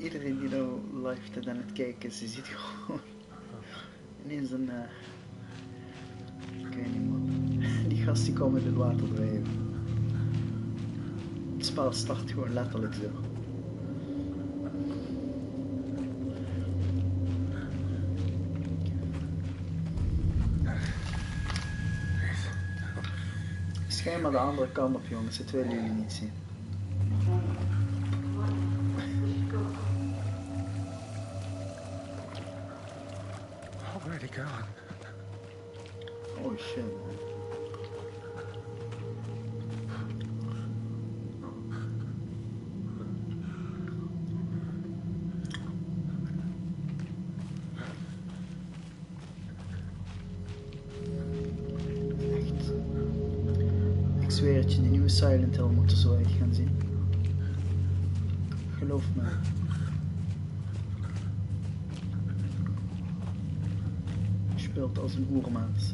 iedereen die nou live aan het kijken is, die ziet gewoon ineens een... ik weet niet man. Die gast die kwam in het water drijven. Het spel start gewoon letterlijk zo. Schijn maar de andere kant op jongens, dat willen jullie niet zien. Where'd he go? Oh shit man. Ik zweer het je, die nieuwe Silent Hill moet er zo uit gaan zien. Geloof me. Je speelt als een oermens.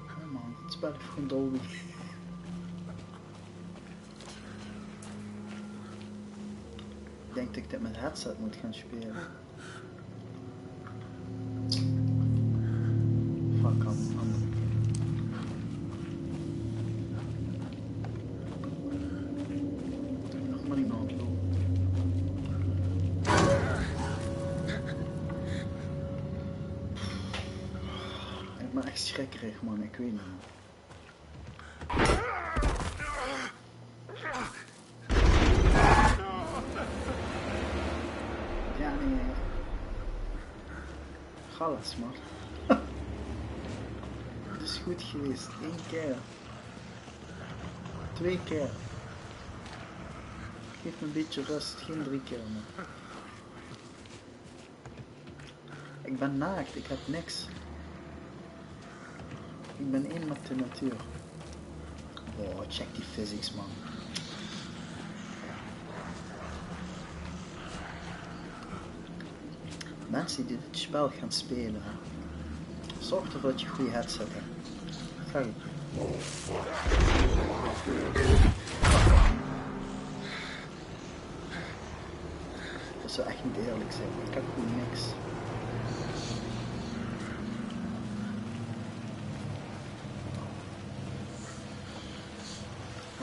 Oh man, het spel heeft gewoon Dolby. Ik denk dat ik dit met headset moet gaan spelen. Fuck, andere keer. Nog maar niet aan het lopen. Ik ben echt schrikkerig man, ik weet niet. Ja, nee. Galles man. Het is goed geweest, 1 keer. 2 keer. Geef me een beetje rust, geen 3 keer man. Ik ben naakt, ik heb niks. Ik ben één met de natuur. Oh, check die physics man. Mensen die dit spel gaan spelen, zorg ervoor dat je een goede headset hebt. Ga je. Dat zou echt niet eerlijk zijn, ik heb gewoon niks.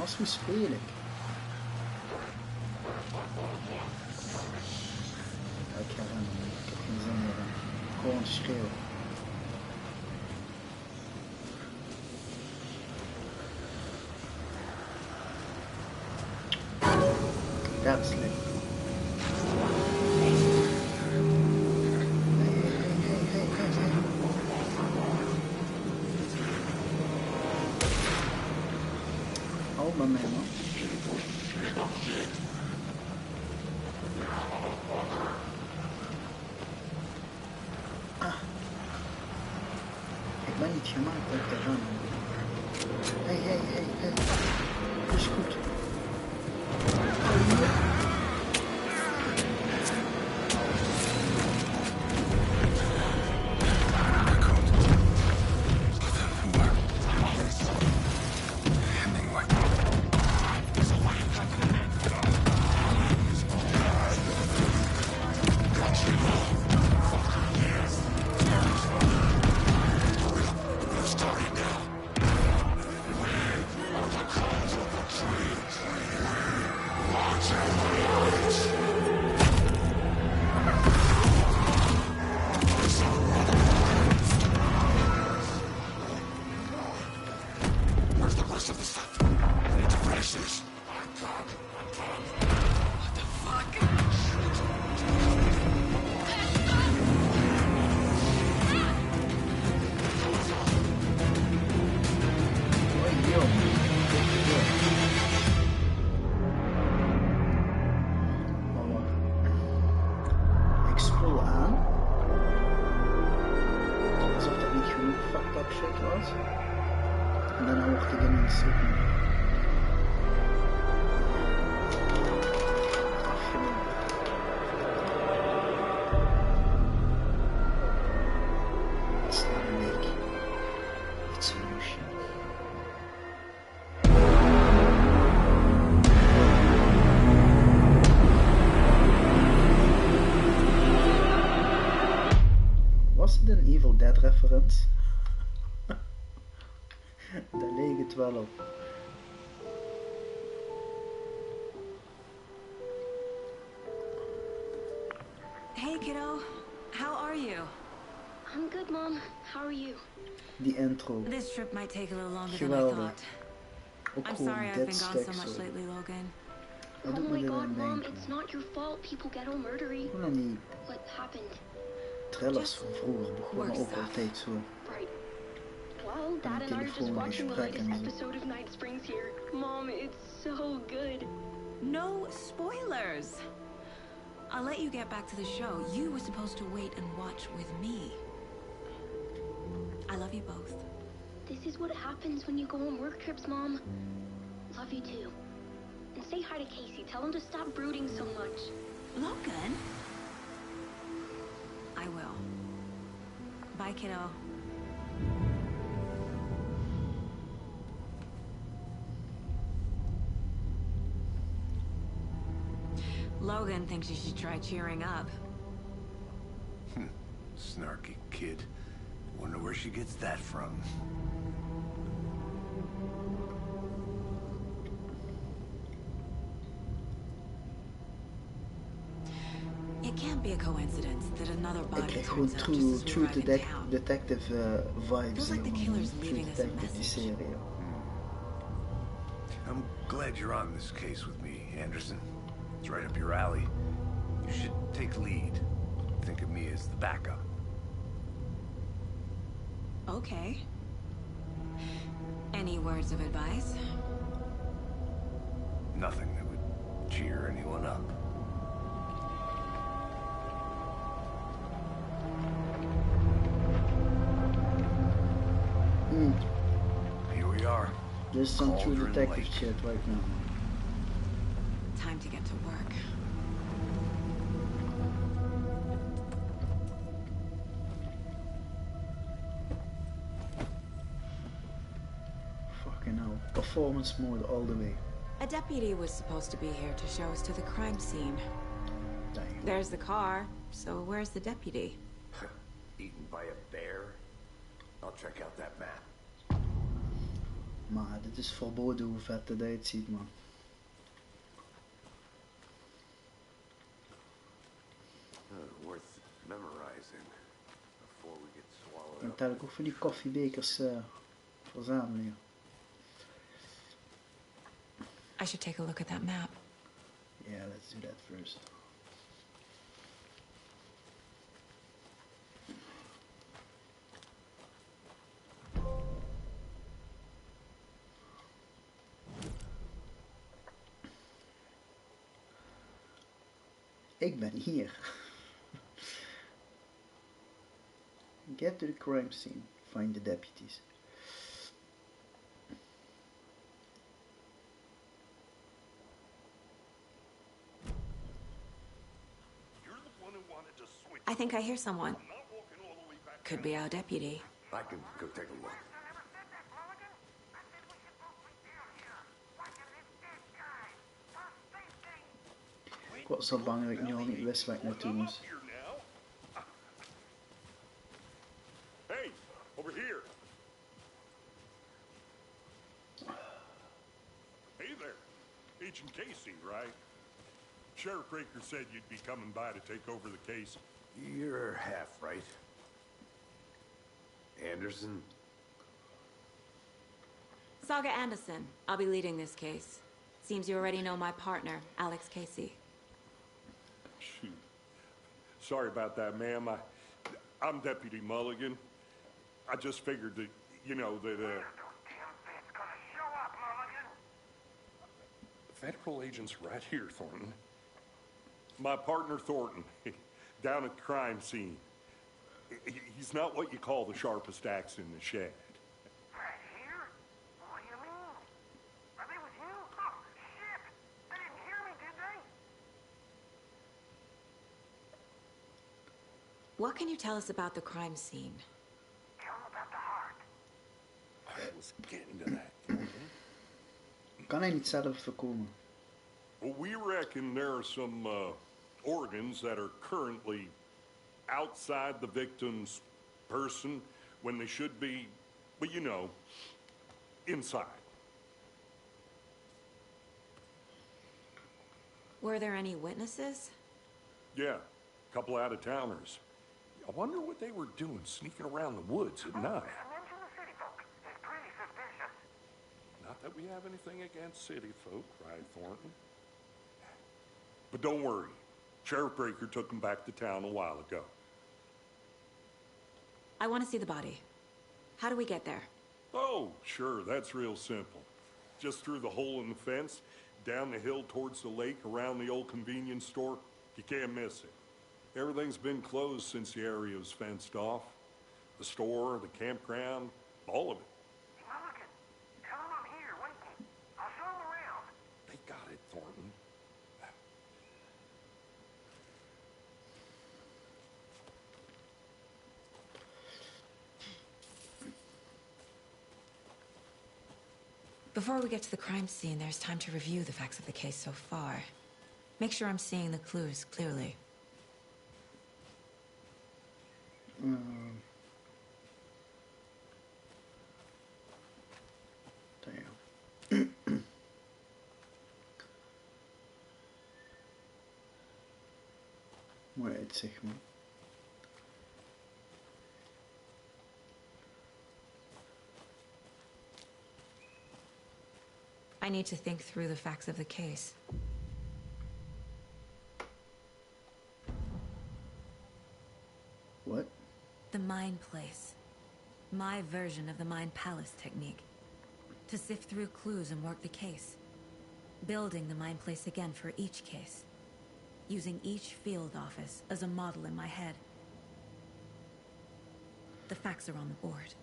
Als hoe speel ik? Ja, ik ga rennen, ik heb geen zin meer in. Gewoon schreeuwen. That's lit. Hou bij mij man. Ik ben niet gemaakt om te gaan. Hey. Is goed. En dan hoort ik ineens zoeken. It's not a make. It's solution. Evans. Daar leek het wel op. Hey kiddo, how are you? I'm good, Mom. How are you? Die intro. This trip might take a little longer than I Geweldig. thought. Ook I'm gewoon sorry I've dit been gone stuk so much zo. lately, Logan. Hij Oh doet me my dit god, aan Mom, denken. it's not your fault people get all murdery. Gewoon aan die What happened? thrillers van vroeger begonnen work ook stuff. altijd zo. Right. Well, Dad and I are just watching the latest episode of Night Springs here. Mom, it's so good. No spoilers! I'll let you get back to the show. You were supposed to wait and watch with me. I love you both. This is what happens when you go on work trips, Mom. Love you too. And say hi to Casey. Tell him to stop brooding so much. Logan? I will. Bye, kiddo. Logan thinks you should try cheering up. Snarky kid. Wonder where she gets that from. It can't be a coincidence that another Ik body krijg gewoon turns out just as we True arrive in town. Detective vibes Feels like the hier, killer's True leaving us a Detective die message. serie. I'm glad you're on this case with me, Anderson. It's right up your alley. You should take lead. Think of me as the backup. Okay. Any words of advice? Nothing that would cheer anyone up. Here we are. There's some True Cauldron Detective Lake. shit right now. Time to get to work. Fucking hell. Performance mode all the way. A deputy was supposed to be here to show us to the crime scene. Dang. There's the car, so where's the deputy? Eaten by a bear? I'll check out that map. Maar dit is verboden hoe vet dat het ziet, man. Worth memorizing before we get swallowed Dan up. tel ik ook van die koffiebekers verzamelen. I should take a look at that map. Yeah, let's do that first. Ik ben hier. Get to the crime scene. Find the deputies. I think I hear someone. Could be our deputy. I can go take a look. Ik was zo bang dat ik nu al niet wist waar ik naartoe moest. Hey, over here. Hey there. Agent Casey, right? Sheriff Raker said you'd be coming by to take over the case. You're half right. Anderson? Saga Anderson. I'll be leading this case. Seems you already know my partner, Alex Casey. Shoot. Sorry about that, ma'am. I'm Deputy Mulligan. I just figured that, you know, that, Federal agents right here, Thornton. My partner, Thornton, down at the crime scene. He's not what you call the sharpest axe in the shed. Right here? What do you mean? Are they with you? Oh, shit! They didn't hear me, did they? What can you tell us about the crime scene? Tell them about the heart. I was getting to that, Thornton. Kan hij niet zelf voorkomen? Well, we reckon there are some organs that are currently outside the victim's person, when they should be, well, you know, inside. Were there any witnesses? Yeah, a couple out-of-towners. I wonder what they were doing sneaking around the woods at night. Mention the city folk. It's pretty suspicious. Not that we have anything against city folk, right, Thornton? But don't worry. Sheriff Breaker took them back to town a while ago. I want to see the body. How do we get there? Oh, sure, that's real simple. Just through the hole in the fence, down the hill towards the lake, around the old convenience store. You can't miss it. Everything's been closed since the area was fenced off. The store, the campground, all of it. Mulligan, tell him I'm here waiting. I'll show him around. They got it, Thornton. Before we get to the crime scene, there's time to review the facts of the case so far. Make sure I'm seeing the clues clearly. Damn. Mooi uitzicht, man. I need to think through the facts of the case. What? The Mind Place. My version of the Mind Palace technique. To sift through clues and work the case. Building the Mind Place again for each case. Using each field office as a model in my head. The facts are on the board.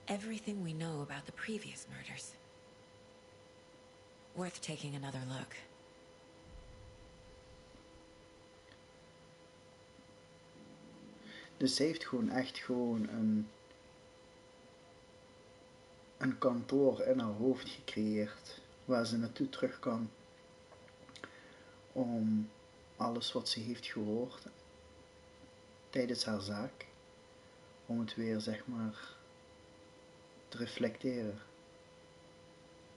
Everything we know about the previous murders. Worth taking another look. Dus ze heeft gewoon echt gewoon een kantoor in haar hoofd gecreëerd waar ze naartoe terug kan om alles wat ze heeft gehoord tijdens haar zaak, om het weer zeg maar te reflecteren,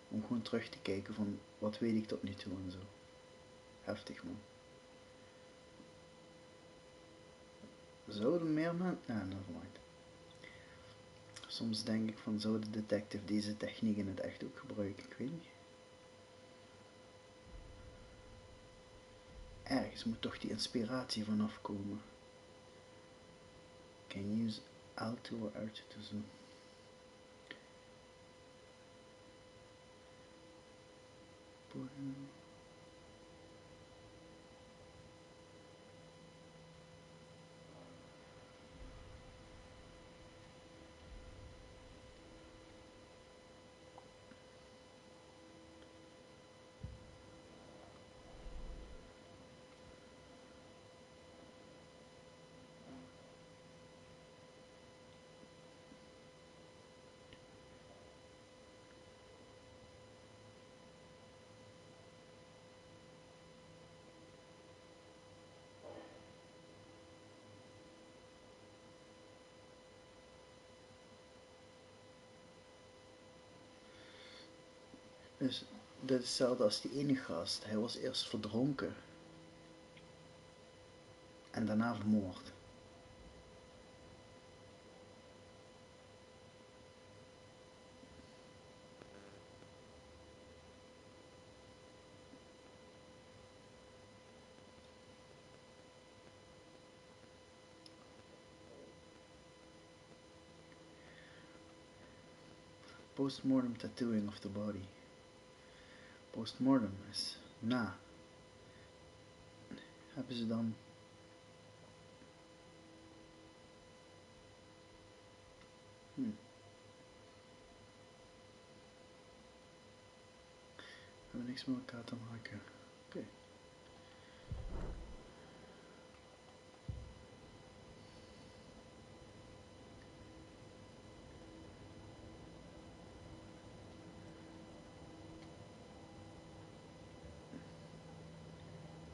om gewoon terug te kijken van wat weet ik tot nu toe en zo. Heftig, man. Zouden meer mensen... Nou, nevermind. Soms denk ik van, zou de detective deze techniek in het echt ook gebruiken? Ik weet niet. Ergens moet toch die inspiratie vanaf komen. Can use Alto or Arch to zoom. Dus dat is hetzelfde als die ene gast. Hij was eerst verdronken. En daarna vermoord. Postmortem tattooing of the body. Postmortem is na. Hebben ze dan... Hebben niks met elkaar te maken. Oké.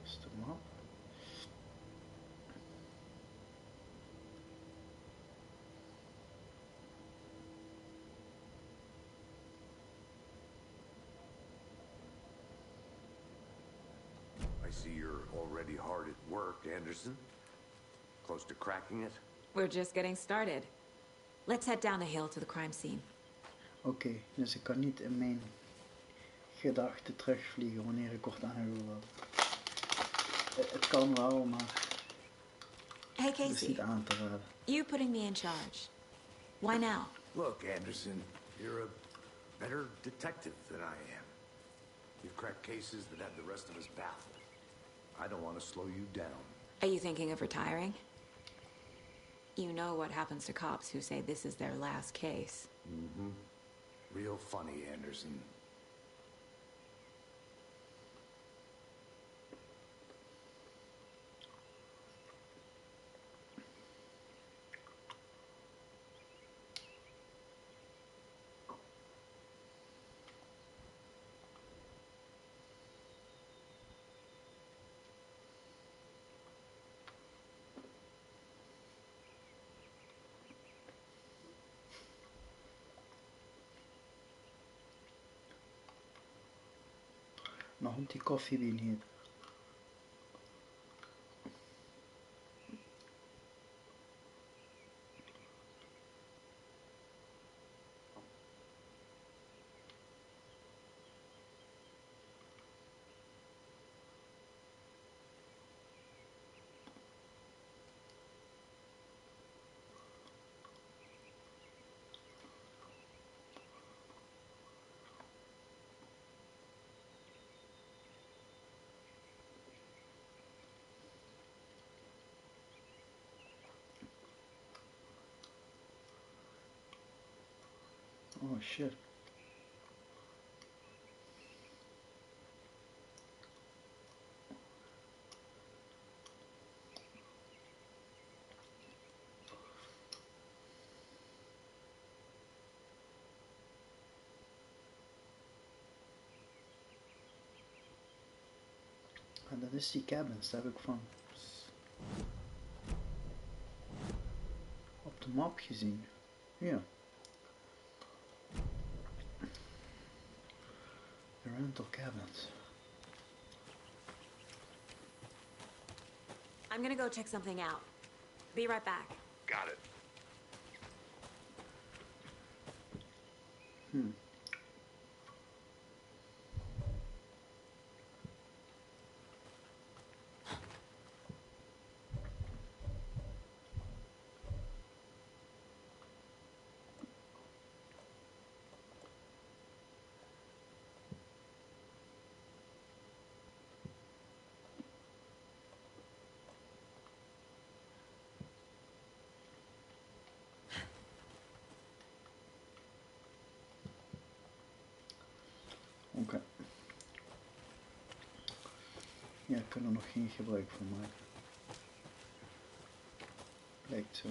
Is de map. I see you're already hard at work, Anderson. Close to cracking it? We're just getting started. Let's head down the hill to the crime scene. Oké, dus ik kan niet in mijn gedachten terugvliegen wanneer ik word aangehouden. Het kan wel, maar Hey het is Casey, niet aan te raden. you putting me in charge. Why now? Look, Anderson, you're a better detective than I am. You've cracked cases that have the rest of us baffled. I don't want to slow you down. Are you thinking of retiring? You know what happens to cops who say this is their last case. Mm-hmm. Real funny, Anderson. Nog een die koffie binnen. Oh shit. En dat is die cabins, dat heb ik van op de map gezien. Ja. The rental cabins. I'm gonna go check something out. Be right back. Got it. Oké. Ja, ik kan er nog geen gebruik van maken. Lijkt zo.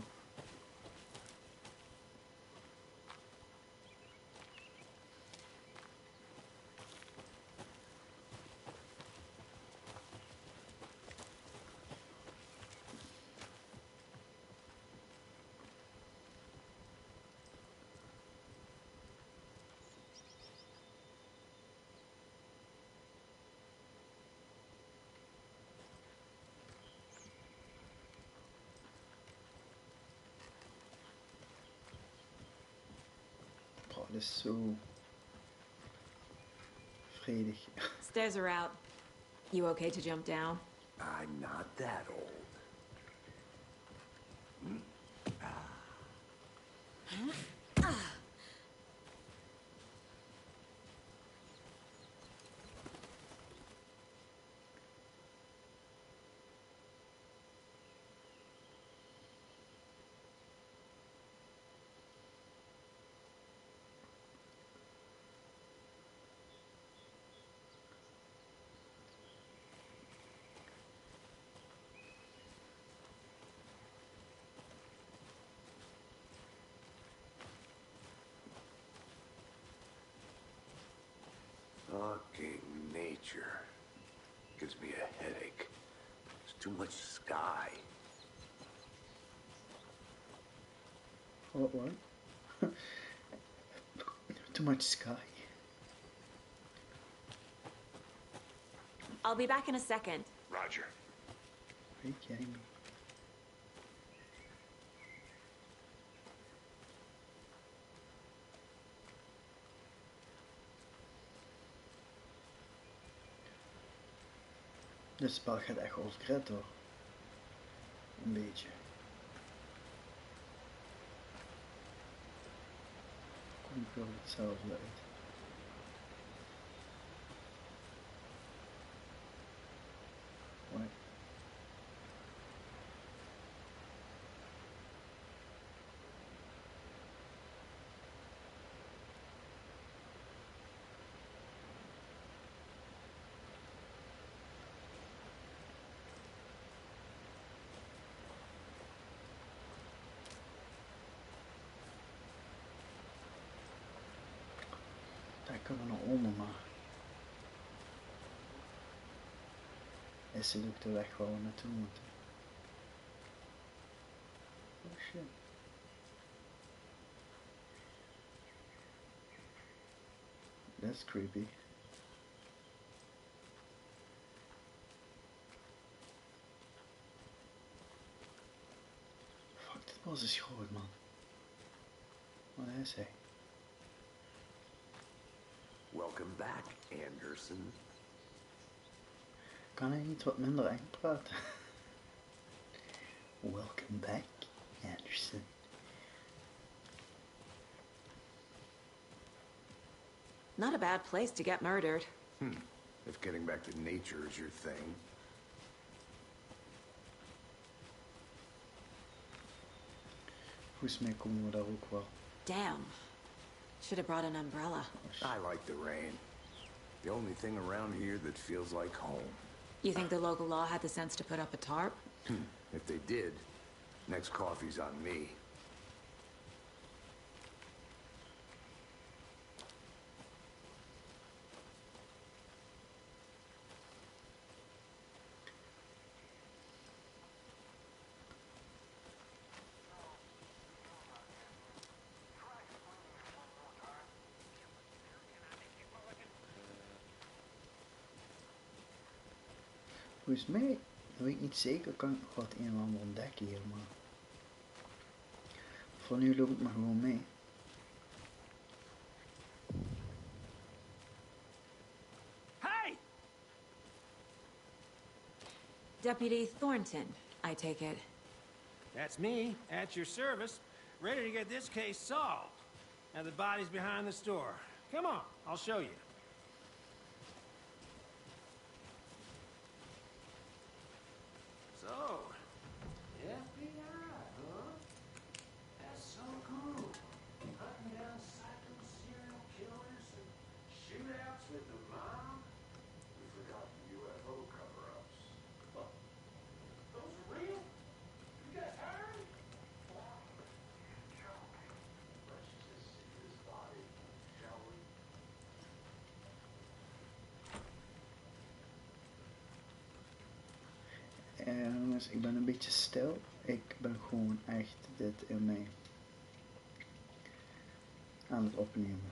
Dit is zo vredig. Stairs are out. You okay to jump down? I'm not that old. Fucking nature. Gives me a headache. There's too much sky. What? Too much sky. I'll be back in a second. Roger. Are you kidding me? Dit spel gaat echt over grid hoor. Een beetje. Kom ik weer op hetzelfde uit. Hoi. Daar kunnen we naar onder, maar is dit ook de weg waar we naartoe moeten? Oh shit. That's creepy. Fuck, dit was is groot man. Wat is hij? Welcome back, Anderson. Kan hij niet wat minder eng praten? Welcome back, Anderson. Not a bad place to get murdered. If getting back to nature is your thing. Volgens mij komen we daar ook wel. Damn. Should have brought an umbrella. I like the rain. The only thing around here that feels like home. You think the local law had the sense to put up a tarp? If they did, next coffee's on me. Volgens mij, dat weet ik niet zeker, kan ik nog wat een en ander ontdekken hier, maar voor nu loop ik maar gewoon mee. Hey! Deputy Thornton, I take it. That's me, at your service, ready to get this case solved. Now the body's behind the store. Come on, I'll show you. So, FBI, huh? That's so cool. Hunting down psycho serial killers and shootouts with the mob. We forgot the UFO cover-ups. What? Those are real? You guys heard? Let's just see his body, shall we? Jongens, ik ben een beetje stil. Ik ben gewoon echt dit in mij aan het opnemen.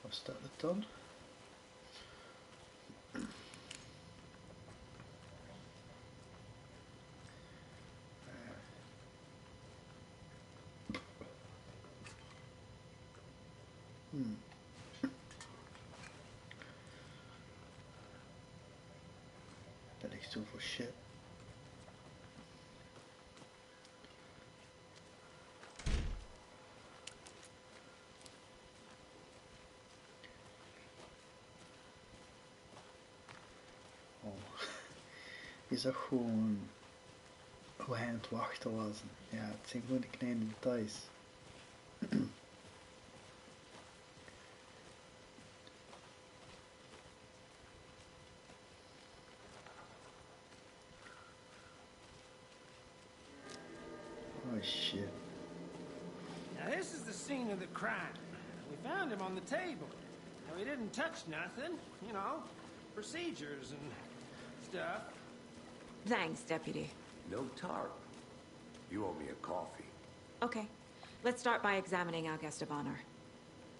Was dat het dan? Dat ligt zoveel shit. Je zag gewoon hoe hij aan het wachten was. Ja, het zijn gewoon de kleine details. Now, this is the scene of the crime. We found him on the table. Now, he didn't touch nothing, you know, procedures and stuff. Thanks, Deputy. No tarp. You owe me a coffee. Okay. Let's start by examining our guest of honor.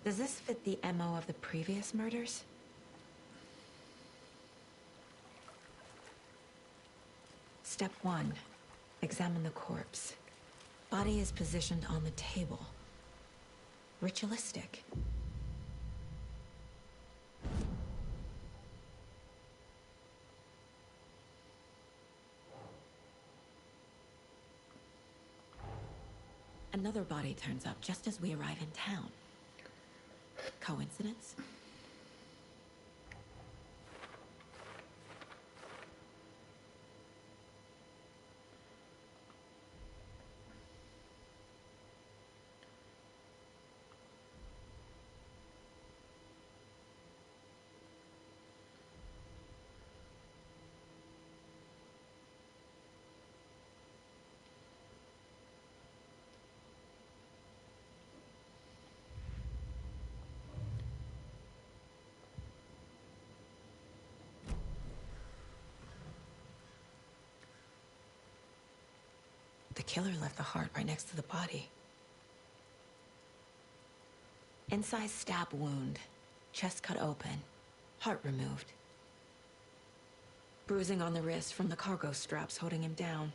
Does this fit the MO of the previous murders? Step 1. Examine the corpse. Body is positioned on the table. Ritualistic. Another body turns up just as we arrive in town. Coincidence? The killer left the heart right next to the body. Incised stab wound. Chest cut open. Heart removed. Bruising on the wrist from the cargo straps holding him down.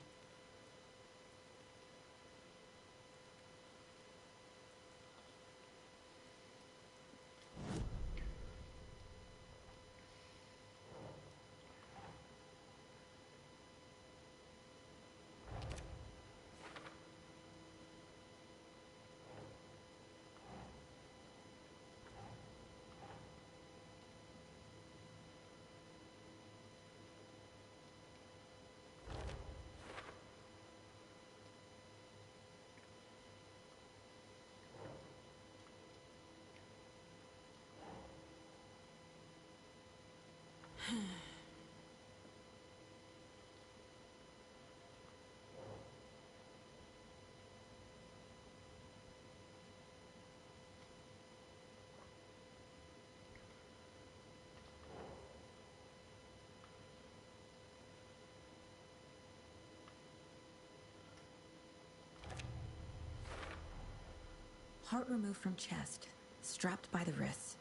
Heart removed from chest, strapped by the wrists.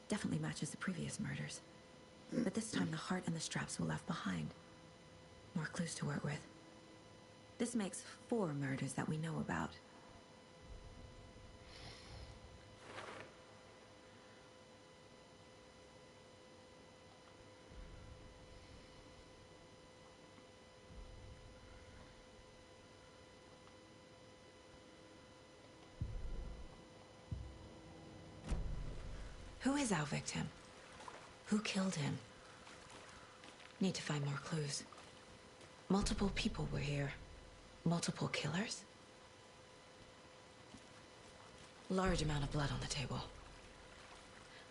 Definitely matches the previous murders. But this time the heart and the straps were left behind. More clues to work with. This makes 4 murders that we know about. Who is our victim? Who killed him? Need to find more clues. Multiple people were here. Multiple killers? Large amount of blood on the table.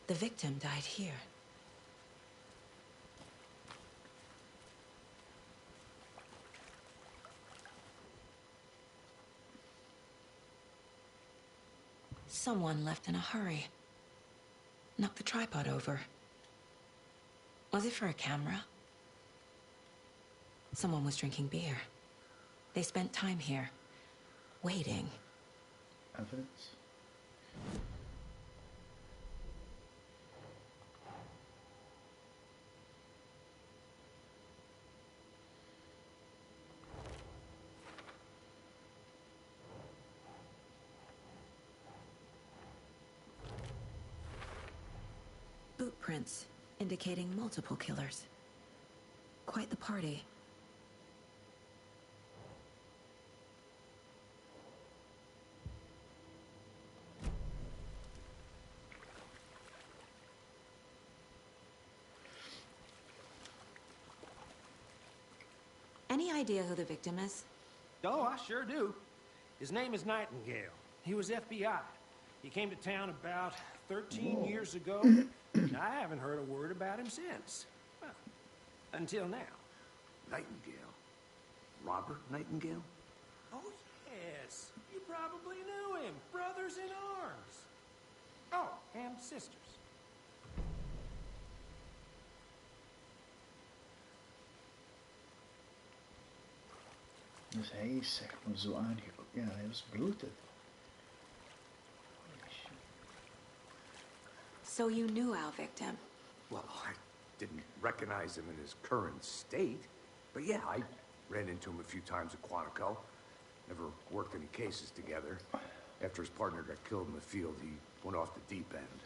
The victim died here. Someone left in a hurry. Knocked the tripod over. Was it for a camera? Someone was drinking beer. They spent time here, waiting. Evidence? Boot prints, indicating multiple killers. Quite the party. Any idea who the victim is? Oh, I sure do. His name is Nightingale. He was FBI. He came to town about 13 years ago. And I haven't heard a word about him since. Well, until now. Nightingale? Robert Nightingale? Oh, yes. You probably knew him. and sisters. Dus hij is zeg maar zo aangekomen. Ja, hij was bloeded. So you knew our victim? Well, I didn't recognize him in his current state. But yeah, I ran into him a few times at Quantico. Never worked any cases together. After his partner got killed in the field, he went off the deep end.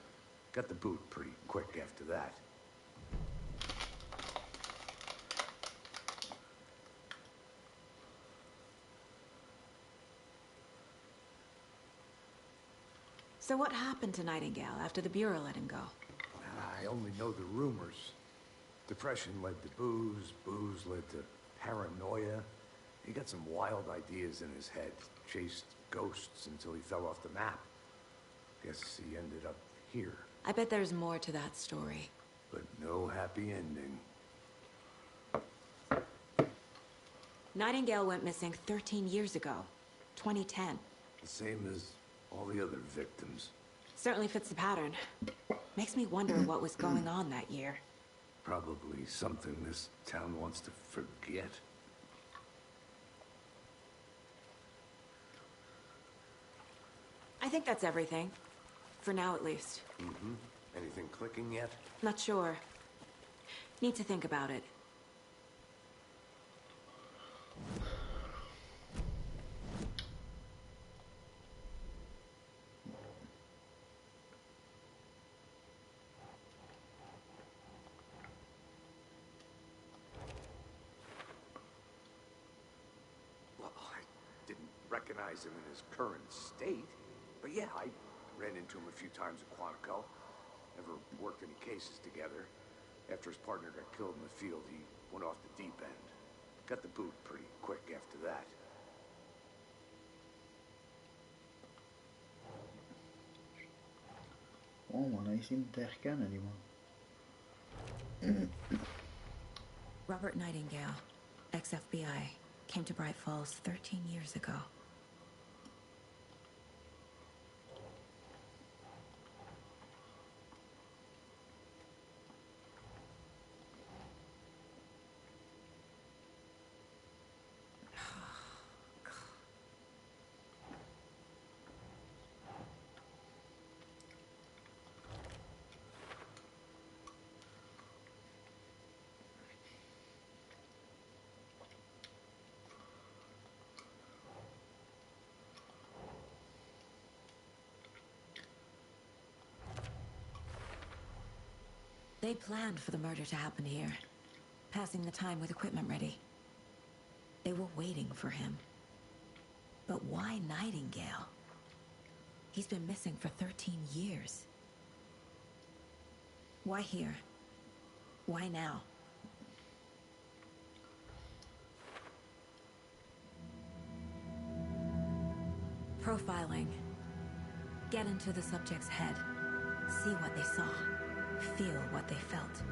Got the boot pretty quick after that. So what happened to Nightingale after the Bureau let him go? I only know the rumors. Depression led to booze, booze led to paranoia. He got some wild ideas in his head, chased ghosts until he fell off the map. Guess he ended up here, I bet there's more to that story. but no happy ending. Nightingale went missing 13 years ago, 2010. The same as all the other victims. Certainly fits the pattern. Makes me wonder what was going on that year. Probably something this town wants to forget. I think that's everything. For now, at least. Mm-hmm. Anything clicking yet? Not sure. Need to think about it. Well, I didn't recognize him in his current state. But yeah, I ran into him a few times at Quantico. Never worked any cases together. After his partner got killed in the field, he went off the deep end. Got the boot pretty quick after that. Oh man, hij is niet te herkennen, die man. Robert Nightingale, ex-FBI, came to Bright Falls 13 years ago. They planned for the murder to happen here, passing the time with equipment ready. They were waiting for him. But why Nightingale? He's been missing for 13 years. Why here? Why now? Profiling. Get into the subject's head. See what they saw. Feel what they felt.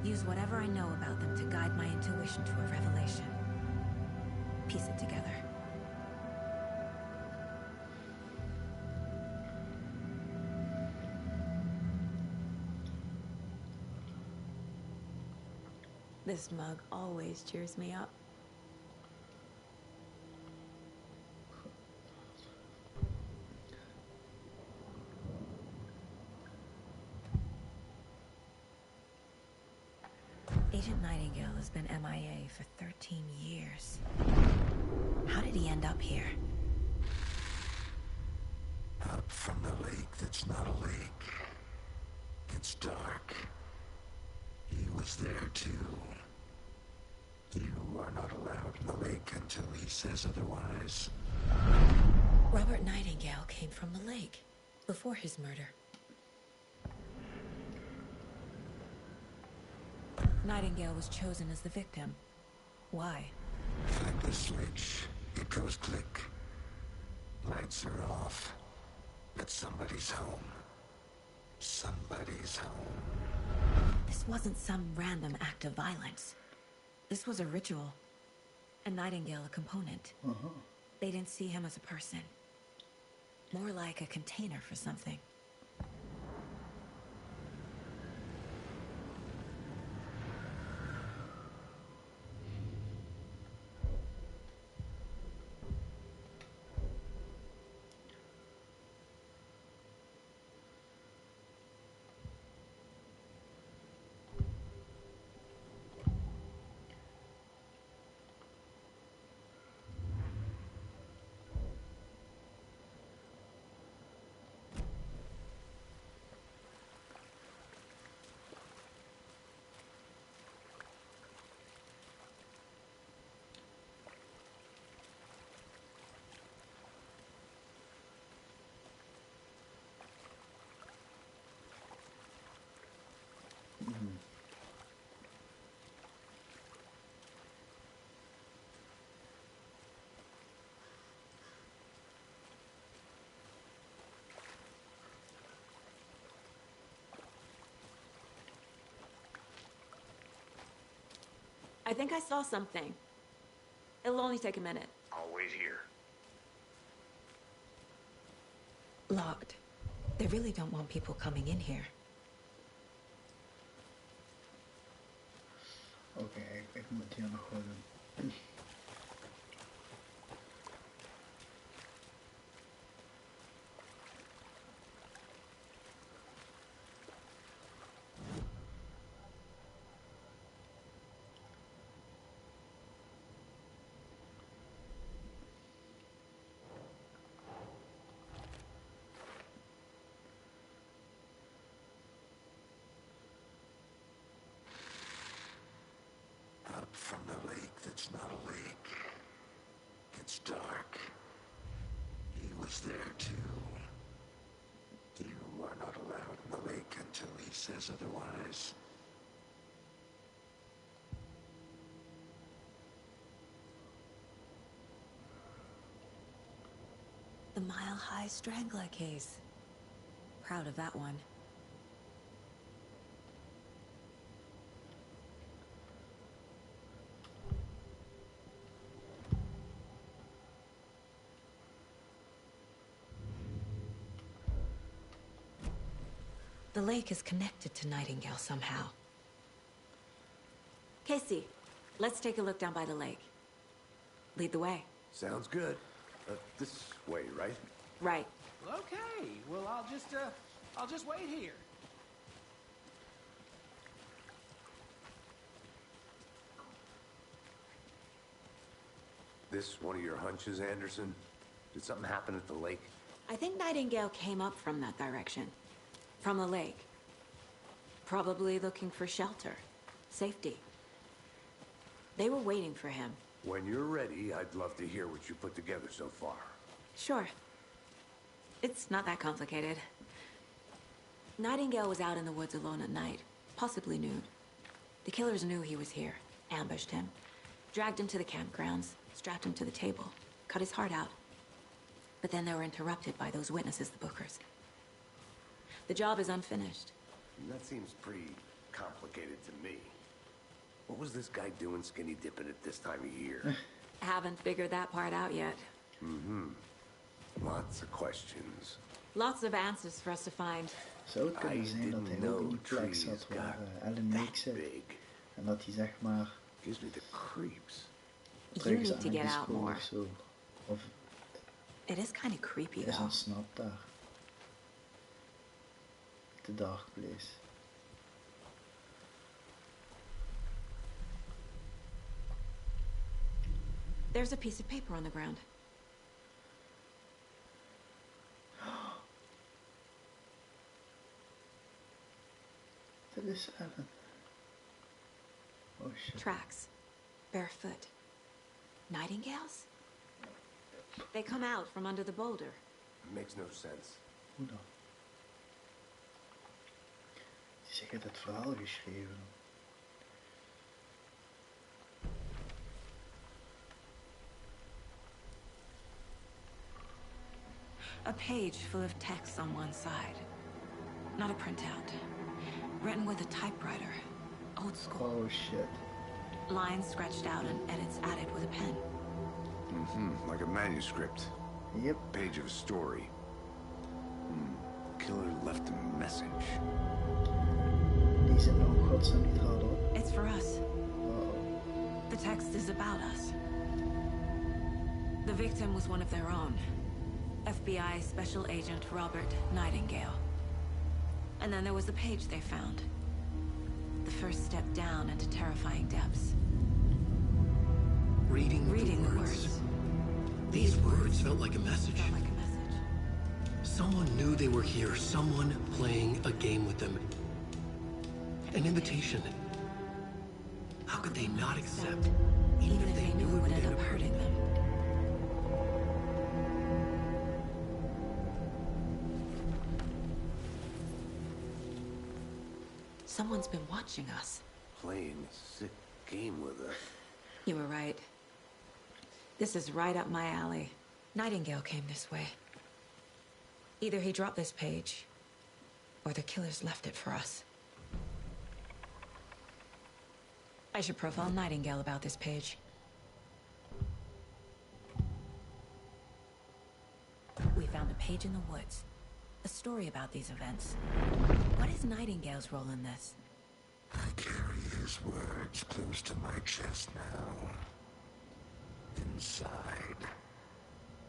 Use whatever I know about them to guide my intuition to a revelation. Piece it together. This mug always cheers me up. Agent Nightingale has been MIA for 13 years. How did he end up here? Up from the lake that's not a lake. It's dark. He was there too. You are not allowed in the lake until he says otherwise. Robert Nightingale came from the lake before his murder. Nightingale was chosen as the victim. Why? Flip the switch. It goes click. Lights are off. But somebody's home. Somebody's home. This wasn't some random act of violence. This was a ritual. And Nightingale a component. They didn't see him as a person. More like a container for something. I think I saw something. It'll only take a minute. I'll wait here. Locked. They really don't want people coming in here. Oké, ik moet hier nog wat doen. Up from the lake that's not a lake. It's dark. He was there too. You are not allowed in the lake until he says otherwise. The Mile High Strangler case. Proud of that one. The lake is connected to Nightingale somehow. Casey, let's take a look down by the lake. Lead the way. Sounds good. This way, right? Right. Okay, well, I'll just wait here. This one of your hunches, Anderson? Did something happen at the lake? I think Nightingale came up from that direction. From the lake. Probably looking for shelter. Safety. They were waiting for him. When you're ready, I'd love to hear what you put together so far. Sure. It's not that complicated. Nightingale was out in the woods alone at night, possibly nude. The killers knew he was here, ambushed him, dragged him to the campgrounds, strapped him to the table, cut his heart out. But then they were interrupted by those witnesses, the Bookers. The job is unfinished. That seems pretty complicated to me. What was this guy doing skinny dipping at this time of year? Haven't figured that part out yet. Mm-hmm. Lots of questions. Lots of answers for us to find. Zou het kunnen zijn dat hij ook in die plek trees zat waar got Alan Wake that zit? big. En dat hij zeg maar Gives me the creeps. You terug is need to get out aangesproken more. of zo. Of It is kind of creepy, is though. ontsnapt daar. The Dark Place. There's a piece of paper on the ground. That is Alan. Oh shit. Tracks. Barefoot. Nightingales? They come out from under the boulder. Makes no sense. Hoe dan? Die zeggen het verhaal geschreven. A page full of text on one side. Not a printout. Written with a typewriter. Old school. Oh shit. Lines scratched out and edits added with a pen. Mm-hmm. Like a manuscript. Yep. Page of a story. Killer left a message. Die zijn nou godsnaam niet hadden. It's for us. Uh-oh. The text is about us. The victim was one of their own. FBI Special Agent Robert Nightingale. And then there was the page they found. The first step down into terrifying depths. Reading the the words. These words felt like a message. Felt like a message. Someone knew they were here. Someone playing a game with them. An invitation. How could they not accept? Even if they knew it would end up hurting them. Someone's been watching us. Playing a sick game with us. You were right. This is right up my alley. Nightingale came this way. Either he dropped this page, or the killers left it for us. I should profile Nightingale about this page. We found a page in the woods. A story about these events. What is Nightingale's role in this? I carry his words close to my chest now. Inside,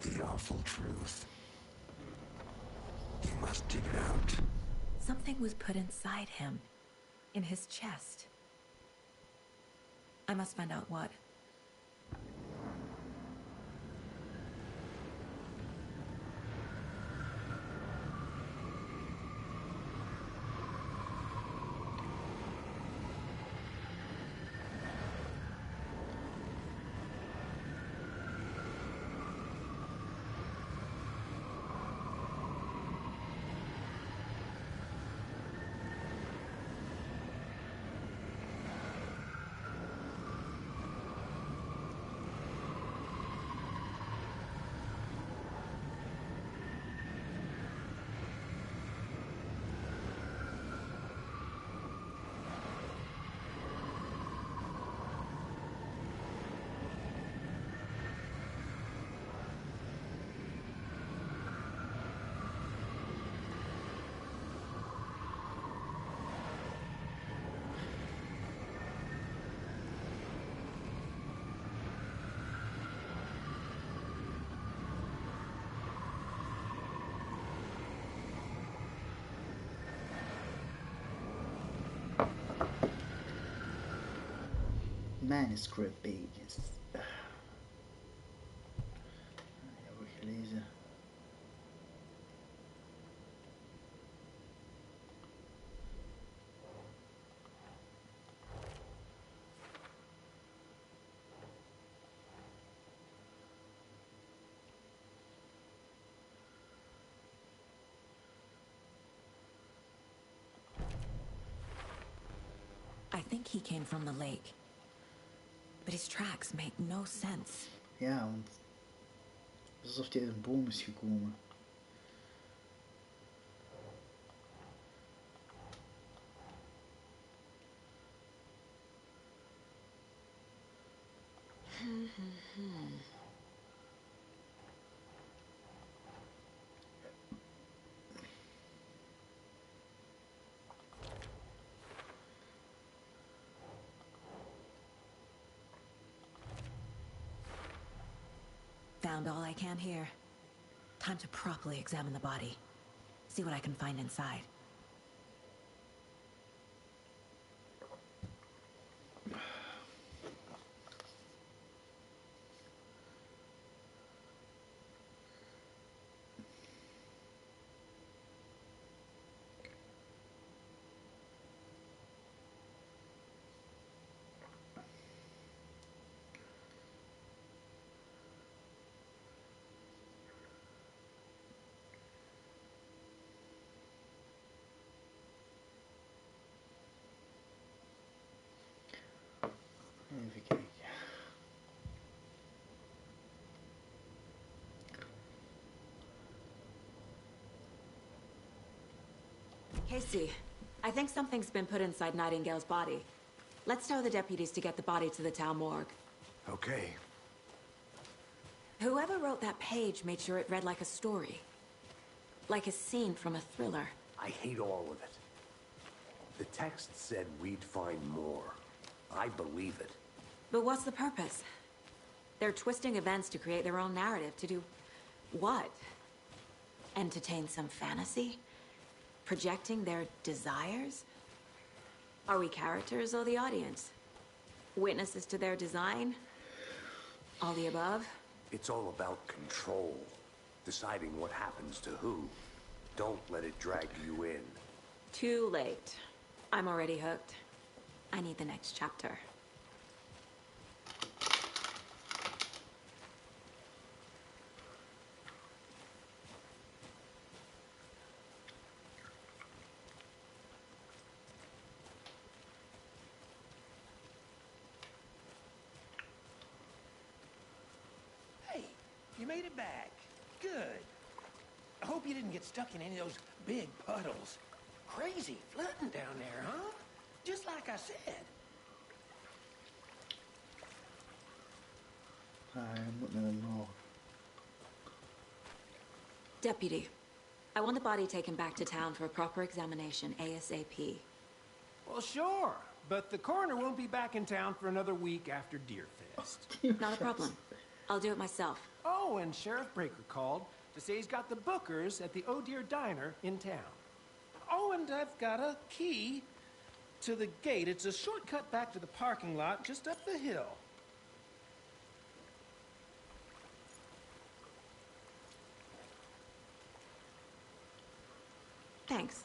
the awful truth. You must dig it out. Something was put inside him. In his chest. I must find out what. Manuscript pages. Heb ik gelezen. I think he came from the lake. But his tracks make no sense. Ja, want het is alsof hij uit een boom is gekomen. Found all I can here. Time to properly examine the body. See what I can find inside. Even kijken. Casey, I think something's been put inside Nightingale's body. Let's tell the deputies to get the body to the town morgue. Okay. Whoever wrote that page made sure it read like a story. Like a scene from a thriller. I hate all of it. The text said we'd find more. I believe it. But what's the purpose? They're twisting events to create their own narrative. To do what? Entertain some fantasy? Projecting their desires? Are we characters or the audience? Witnesses to their design? All the above? It's all about control. Deciding what happens to who. Don't let it drag you in. Too late. I'm already hooked. I need the next chapter. Hey, you made it back. Good. I hope you didn't get stuck in any of those big puddles. Crazy flooding down there, huh? Just like I said. Hij moet naar omhoog. Deputy, I want the body taken back to town for a proper examination ASAP. Well, sure, but the coroner won't be back in town for another week after Deerfest. Not a problem. I'll do it myself. Oh, and Sheriff Breaker called to say he's got the Bookers at the Oh Deer Diner in town. Oh, and I've got a key to the gate. It's a shortcut back to the parking lot just up the hill. Thanks.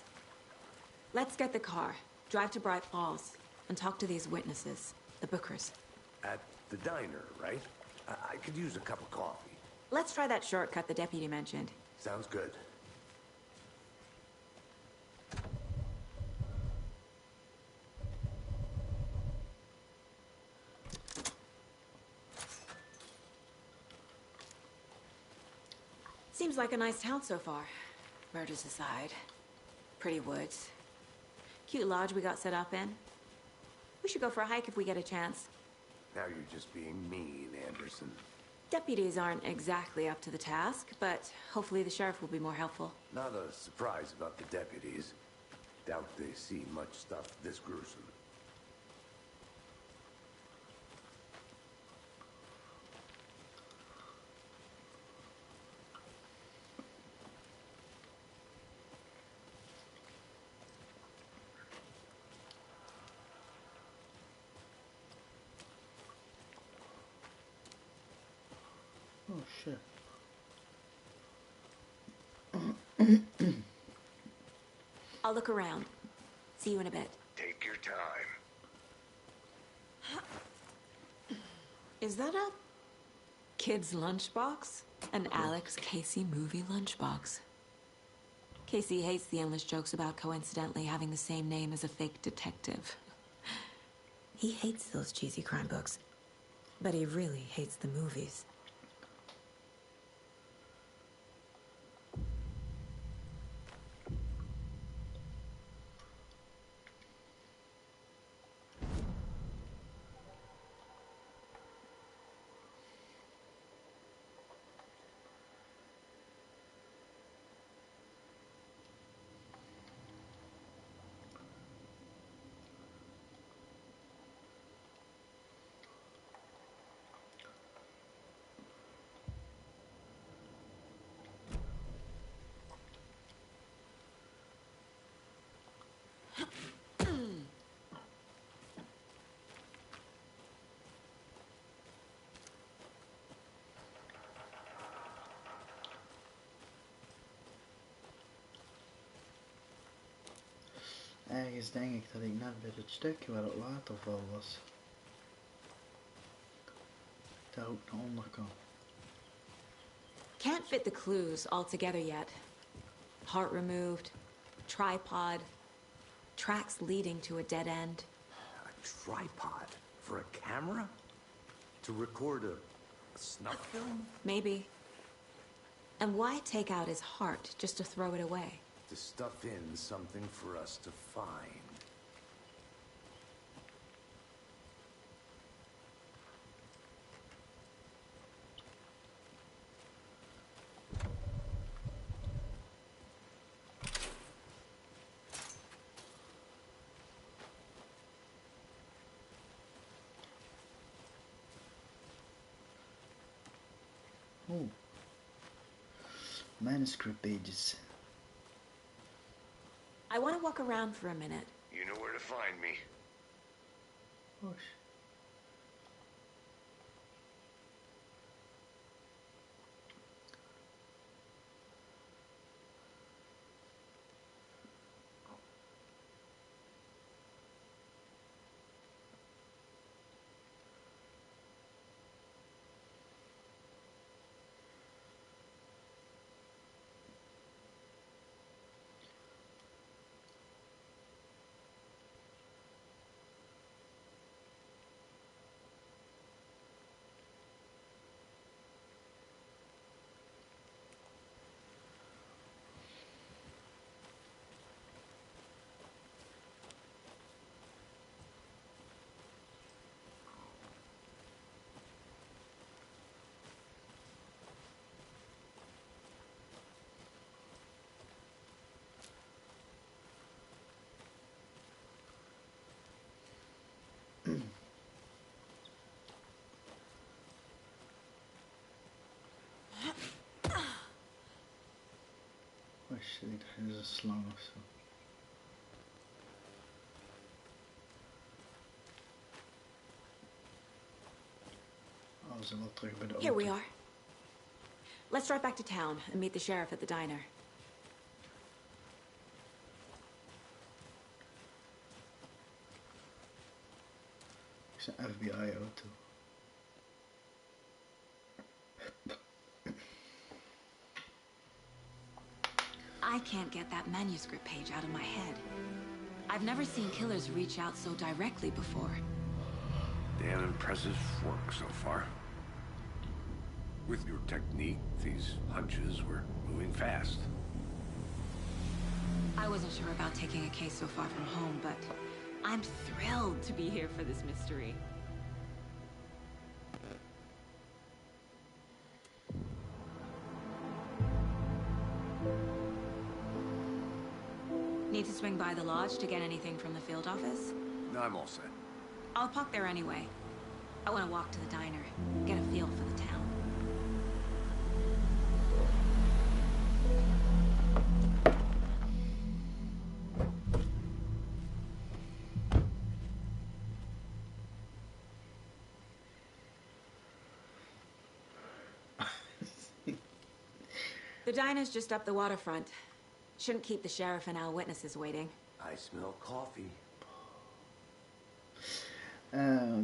Let's get the car, drive to Bright Falls, and talk to these witnesses, the Bookers. At the diner, right? I could use a cup of coffee. Let's try that shortcut the deputy mentioned. Sounds good. Seems like a nice town so far. Murders aside. Pretty woods. Cute lodge we got set up in. We should go for a hike if we get a chance. Now you're just being mean, Anderson. Deputies aren't exactly up to the task, but hopefully the sheriff will be more helpful. Not a surprise about the deputies. Doubt they see much stuff this gruesome. Oh shit. I'll look around. See you in a bit. Take your time. Is that a kid's lunchbox? An Alex Casey movie lunchbox. Casey hates the endless jokes about coincidentally having the same name as a fake detective. He hates those cheesy crime books, but he really hates the movies. Ergens denk ik dat ik net bij het stukje waar het waterval was. Daar ook naar onder kan. Can't fit the clues all together yet. Heart removed, tripod, tracks leading to a dead end. A tripod? For a camera? To record a snuff film? Maybe. And why take out his heart just to throw it away? To stuff in something for us to find. Oh. Manuscript pages. I want to walk around for a minute. You know where to find me. Oh, Oh shit, er is een slang of zo. Oh, we zijn wel terug bij de auto. Here we are. Let's drive back to town and meet the sheriff at the diner. Het is een FBI-auto. I can't get that manuscript page out of my head. I've never seen killers reach out so directly before. Damn impressive work so far. With your technique, these hunches were moving fast. I wasn't sure about taking a case so far from home, but I'm thrilled to be here for this mystery. Need to swing by the lodge to get anything from the field office? No, I'm all set. I'll park there anyway. I want to walk to the diner, get a feel for the town. The diner's just up the waterfront. Shouldn't keep the sheriff and our witnesses waiting. I smell coffee.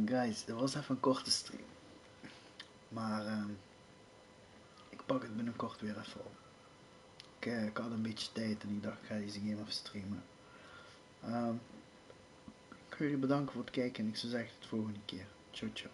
Guys, dit was even een korte stream. Maar ik pak het binnenkort weer even op. Ik had een beetje tijd en ik dacht ik ga deze game even streamen. Ik wil jullie bedanken voor het kijken en ik zou zeggen tot de volgende keer. Ciao ciao.